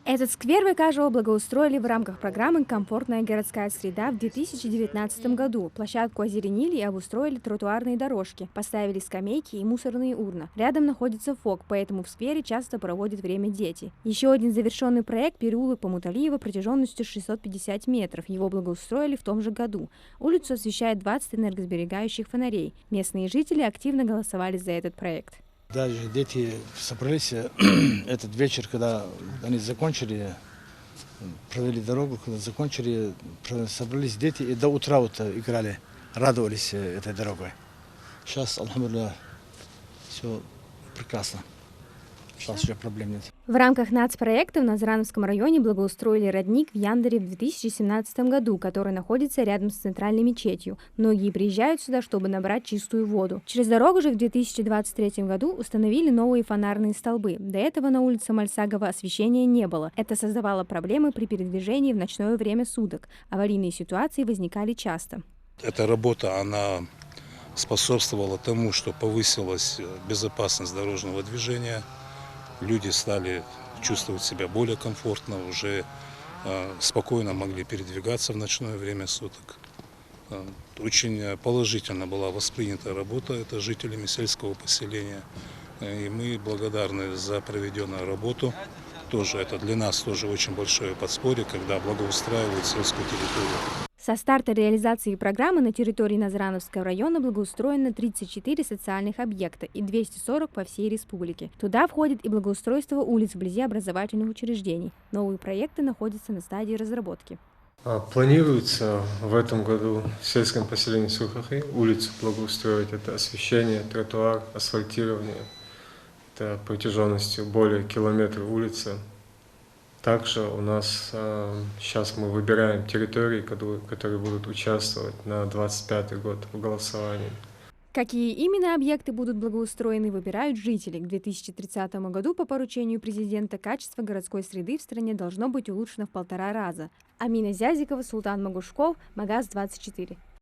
Этот сквер Выкажева благоустроили в рамках программы «Комфортная городская среда» в 2019 году. Площадку озеленили и обустроили тротуарные дорожки, поставили скамейки и мусорные урны. Рядом находится ФОК, поэтому в сквере часто проводят время дети. Еще один завершенный проект – переулок Помуталиева протяженностью 650 метров. Его благоустроили в том же году. Улицу освещает 20 энергосберегающих фонарей. Местные жители активно голосовали за этот проект. Даже дети собрались этот вечер, когда они закончили, провели дорогу, когда закончили, собрались дети и до утра вот играли, радовались этой дорогой. Сейчас, алхамдулилlah, все прекрасно. Сейчас уже проблем нет. В рамках нацпроекта в Назрановском районе благоустроили родник в Яндере в 2017 году, который находится рядом с центральной мечетью. Многие приезжают сюда, чтобы набрать чистую воду. Через дорогу же в 2023 году установили новые фонарные столбы. До этого на улице Мальсагова освещения не было. Это создавало проблемы при передвижении в ночное время суток. Аварийные ситуации возникали часто. Эта работа, она способствовала тому, что повысилась безопасность дорожного движения. Люди стали чувствовать себя более комфортно, уже спокойно могли передвигаться в ночное время суток. Очень положительно была воспринята работа это жителями сельского поселения. И мы благодарны за проведенную работу. Тоже это для нас тоже очень большое подспорье, когда благоустраивают сельскую территорию. Со старта реализации программы на территории Назрановского района благоустроено 34 социальных объекта и 240 по всей республике. Туда входит и благоустройство улиц вблизи образовательных учреждений. Новые проекты находятся на стадии разработки. Планируется в этом году в сельском поселении Сухахи улицу благоустроить. Это освещение, тротуар, асфальтирование. Это протяженностью более километра улицы. Также у нас сейчас мы выбираем территории, которые будут участвовать на 2025 год в голосовании. Какие именно объекты будут благоустроены, выбирают жители. К 2030 году по поручению президента качество городской среды в стране должно быть улучшено в 1,5 раза. Амина Зязикова, Султан Магушков, Магаз 24.